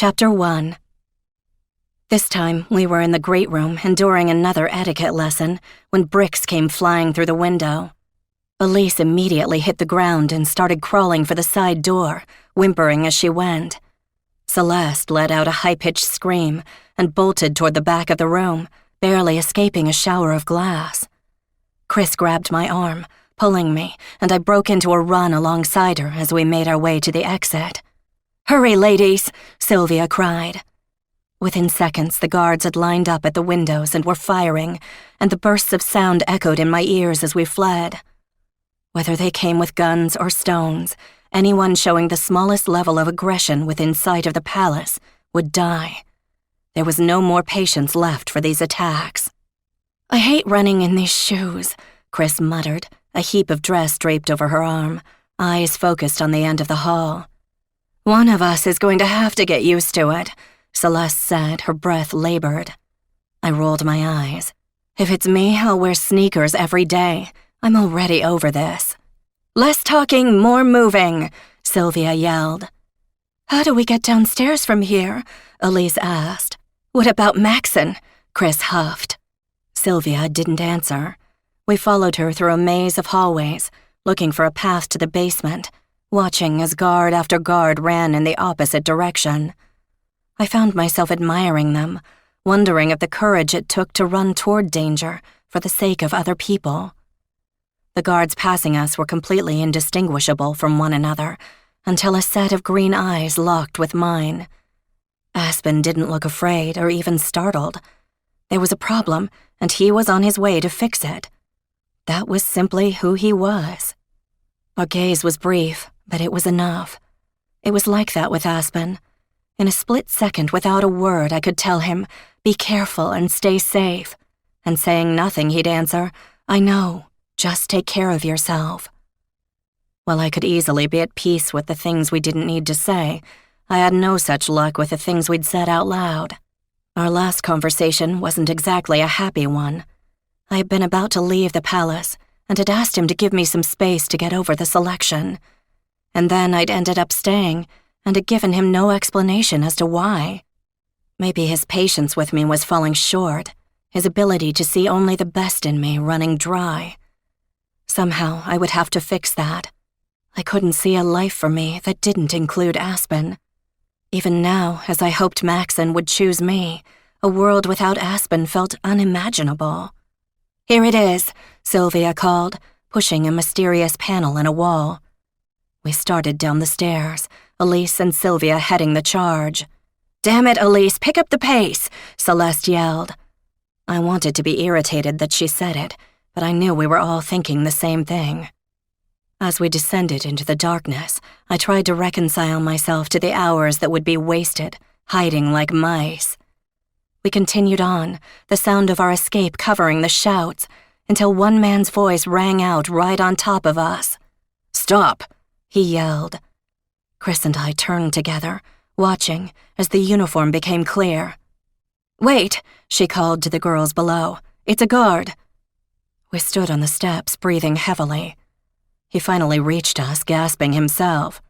Chapter 1. This time, we were in the great room enduring another etiquette lesson when bricks came flying through the window. Elise immediately hit the ground and started crawling for the side door, whimpering as she went. Celeste let out a high-pitched scream and bolted toward the back of the room, barely escaping a shower of glass. Chris grabbed my arm, pulling me, and I broke into a run alongside her as we made our way to the exit. "Hurry, ladies!" Sylvia cried. Within seconds, the guards had lined up at the windows and were firing, and the bursts of sound echoed in my ears as we fled. Whether they came with guns or stones, anyone showing the smallest level of aggression within sight of the palace would die. There was no more patience left for these attacks. "I hate running in these shoes," Chris muttered, a heap of dress draped over her arm, eyes focused on the end of the hall. "One of us is going to have to get used to it," Celeste said, her breath labored. I rolled my eyes. If it's me, I'll wear sneakers every day. I'm already over this. "Less talking, more moving," Sylvia yelled. "How do we get downstairs from here?" Elise asked. "What about Maxon?" Chris huffed. Sylvia didn't answer. We followed her through a maze of hallways, looking for a path to the basement, watching as guard after guard ran in the opposite direction. I found myself admiring them, wondering if the courage it took to run toward danger for the sake of other people. The guards passing us were completely indistinguishable from one another until a set of green eyes locked with mine. Aspen didn't look afraid or even startled. There was a problem, and he was on his way to fix it. That was simply who he was. Our gaze was brief, but it was enough. It was like that with Aspen. In a split second, without a word, I could tell him, "Be careful and stay safe." And saying nothing, he'd answer, "I know. Just take care of yourself." While I could easily be at peace with the things we didn't need to say, I had no such luck with the things we'd said out loud. Our last conversation wasn't exactly a happy one. I had been about to leave the palace and had asked him to give me some space to get over the selection. And then I'd ended up staying and had given him no explanation as to why. Maybe his patience with me was falling short, his ability to see only the best in me running dry. Somehow, I would have to fix that. I couldn't see a life for me that didn't include Aspen. Even now, as I hoped Maxon would choose me, a world without Aspen felt unimaginable. "Here it is," Sylvia called, pushing a mysterious panel in a wall. We started down the stairs, Elise and Sylvia heading the charge. "Damn it, Elise, pick up the pace," Celeste yelled. I wanted to be irritated that she said it, but I knew we were all thinking the same thing. As we descended into the darkness, I tried to reconcile myself to the hours that would be wasted, hiding like mice. We continued on, the sound of our escape covering the shouts, until one man's voice rang out right on top of us. "Stop!" he yelled. Chris and I turned together, watching as the uniform became clear. "Wait," she called to the girls below. "It's a guard." We stood on the steps, breathing heavily. He finally reached us, gasping himself.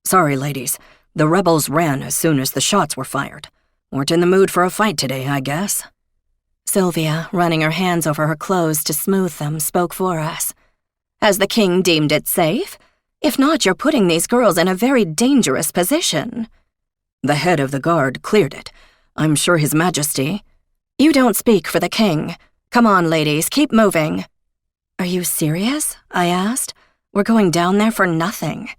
"Sorry, ladies. The rebels ran as soon as the shots were fired. Weren't in the mood for a fight today, I guess." Sylvia, running her hands over her clothes to smooth them, spoke for us. "Has the king deemed it safe? If not, you're putting these girls in a very dangerous position." "The head of the guard cleared it. I'm sure His Majesty—" "You don't speak for the king. Come on, ladies, keep moving." "Are you serious?" I asked. "We're going down there for nothing."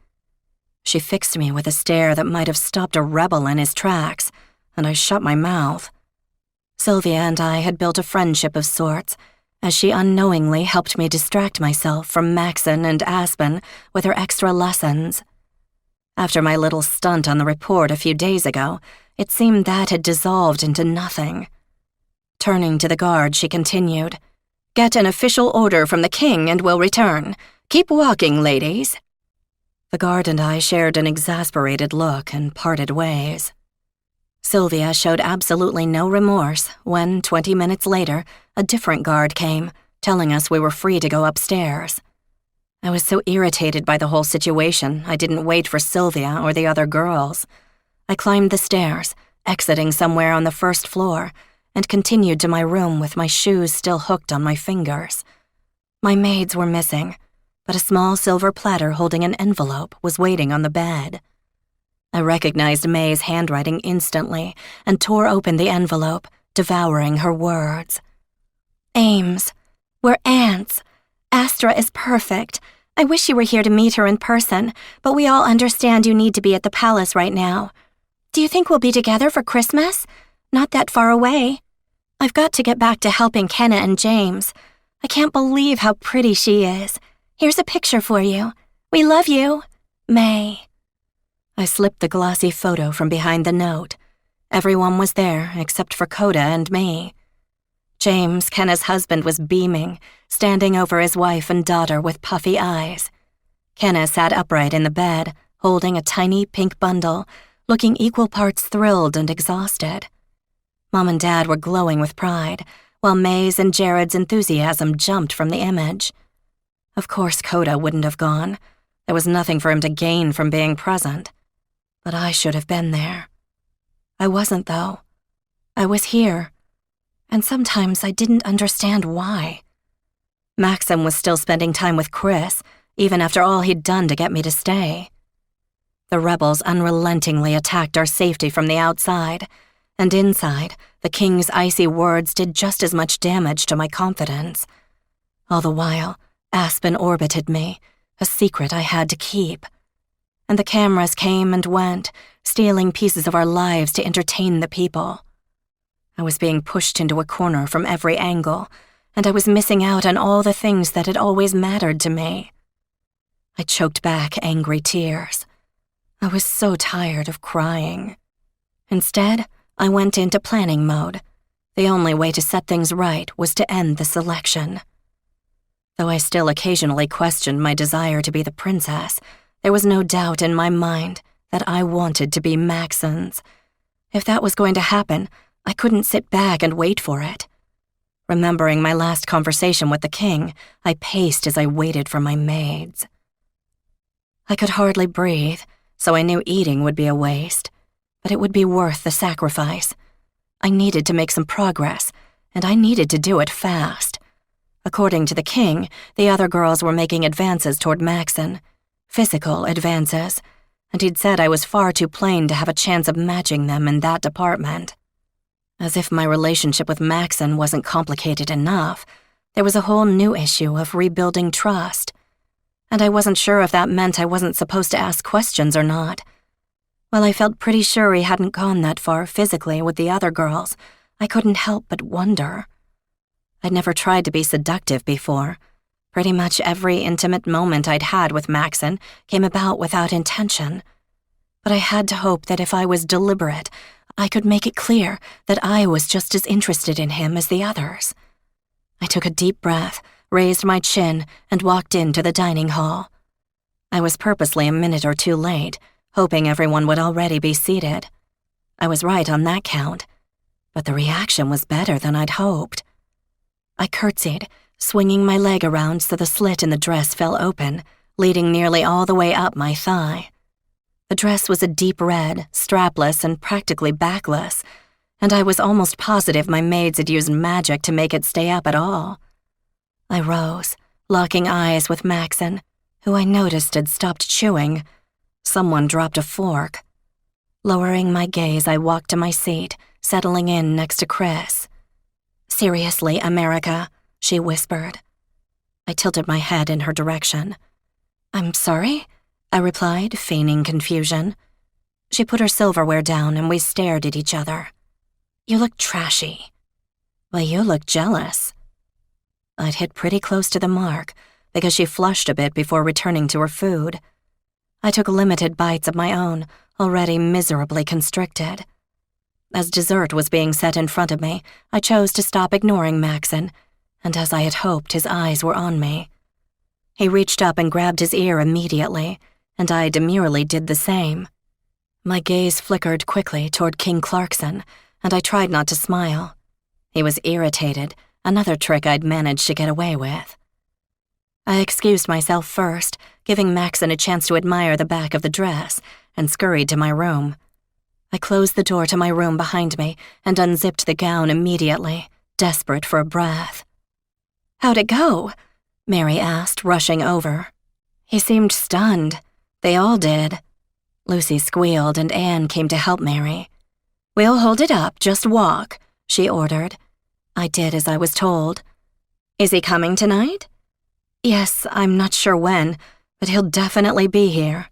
She fixed me with a stare that might have stopped a rebel in his tracks, and I shut my mouth. Sylvia and I had built a friendship of sorts, as she unknowingly helped me distract myself from Maxon and Aspen with her extra lessons. After my little stunt on the report a few days ago, it seemed that had dissolved into nothing. Turning to the guard, she continued, "Get an official order from the king and we'll return. Keep walking, ladies." The guard and I shared an exasperated look and parted ways. Sylvia showed absolutely no remorse when, 20 minutes later, a different guard came, telling us we were free to go upstairs. I was so irritated by the whole situation, I didn't wait for Sylvia or the other girls. I climbed the stairs, exiting somewhere on the first floor, and continued to my room with my shoes still hooked on my fingers. My maids were missing, but a small silver platter holding an envelope was waiting on the bed. I recognized May's handwriting instantly and tore open the envelope, devouring her words. Ames, we're aunts. Astra is perfect. I wish you were here to meet her in person, but we all understand you need to be at the palace right now. Do you think we'll be together for Christmas? Not that far away. I've got to get back to helping Kenna and James. I can't believe how pretty she is. Here's a picture for you. We love you. May. I slipped the glossy photo from behind the note. Everyone was there except for Coda and me. James, Kenna's husband, was beaming, standing over his wife and daughter with puffy eyes. Kenna sat upright in the bed, holding a tiny pink bundle, looking equal parts thrilled and exhausted. Mom and Dad were glowing with pride, while May's and Jared's enthusiasm jumped from the image. Of course Coda wouldn't have gone. There was nothing for him to gain from being present. But I should have been there. I wasn't, though. I was here. And sometimes I didn't understand why. Maxim was still spending time with Chris, even after all he'd done to get me to stay. The rebels unrelentingly attacked our safety from the outside, and inside, the king's icy words did just as much damage to my confidence. All the while, Aspen orbited me, a secret I had to keep. And the cameras came and went, stealing pieces of our lives to entertain the people. I was being pushed into a corner from every angle, and I was missing out on all the things that had always mattered to me. I choked back angry tears. I was so tired of crying. Instead, I went into planning mode. The only way to set things right was to end the selection. Though I still occasionally questioned my desire to be the princess, there was no doubt in my mind that I wanted to be Maxon's. If that was going to happen, I couldn't sit back and wait for it. Remembering my last conversation with the king, I paced as I waited for my maids. I could hardly breathe, so I knew eating would be a waste, but it would be worth the sacrifice. I needed to make some progress, and I needed to do it fast. According to the king, the other girls were making advances toward Maxon, physical advances, and he'd said I was far too plain to have a chance of matching them in that department. As if my relationship with Maxon wasn't complicated enough, there was a whole new issue of rebuilding trust. And I wasn't sure if that meant I wasn't supposed to ask questions or not. While I felt pretty sure he hadn't gone that far physically with the other girls, I couldn't help but wonder. I'd never tried to be seductive before. Pretty much every intimate moment I'd had with Maxon came about without intention. But I had to hope that if I was deliberate, I could make it clear that I was just as interested in him as the others. I took a deep breath, raised my chin, and walked into the dining hall. I was purposely a minute or two late, hoping everyone would already be seated. I was right on that count, but the reaction was better than I'd hoped. I curtsied, swinging my leg around so the slit in the dress fell open, leading nearly all the way up my thigh. The dress was a deep red, strapless, and practically backless, and I was almost positive my maids had used magic to make it stay up at all. I rose, locking eyes with Maxon, who I noticed had stopped chewing. Someone dropped a fork. Lowering my gaze, I walked to my seat, settling in next to Chris. "Seriously, America," she whispered. I tilted my head in her direction. "I'm sorry?" I replied, feigning confusion. She put her silverware down and we stared at each other. "You look trashy." "Well, you look jealous." I'd hit pretty close to the mark because she flushed a bit before returning to her food. I took limited bites of my own, already miserably constricted. As dessert was being set in front of me, I chose to stop ignoring Maxon, and as I had hoped, his eyes were on me. He reached up and grabbed his ear immediately, and I demurely did the same. My gaze flickered quickly toward King Clarkson, and I tried not to smile. He was irritated, another trick I'd managed to get away with. I excused myself first, giving Maxon a chance to admire the back of the dress, and scurried to my room. I closed the door to my room behind me and unzipped the gown immediately, desperate for a breath. "How'd it go?" Mary asked, rushing over. He seemed stunned. They all did. Lucy squealed and Anne came to help Mary. "We'll hold it up, just walk," she ordered. I did as I was told. "Is he coming tonight?" "Yes, I'm not sure when, but he'll definitely be here."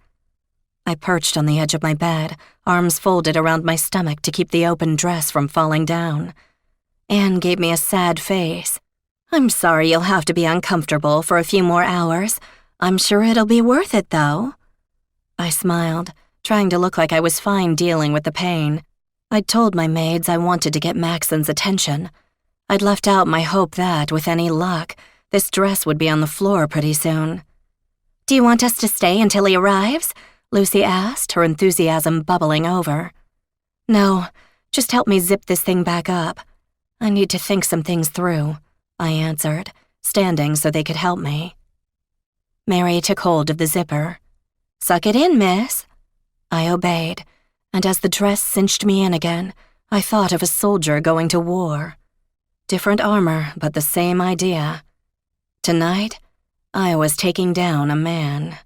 I perched on the edge of my bed, arms folded around my stomach to keep the open dress from falling down. Anne gave me a sad face. "I'm sorry you'll have to be uncomfortable for a few more hours. I'm sure it'll be worth it, though." I smiled, trying to look like I was fine dealing with the pain. I'd told my maids I wanted to get Maxon's attention. I'd left out my hope that, with any luck, this dress would be on the floor pretty soon. "Do you want us to stay until he arrives?" Lucy asked, her enthusiasm bubbling over. "No, just help me zip this thing back up. I need to think some things through," I answered, standing so they could help me. Mary took hold of the zipper. "Suck it in, miss." I obeyed, and as the dress cinched me in again, I thought of a soldier going to war. Different armor, but the same idea. Tonight, I was taking down a man.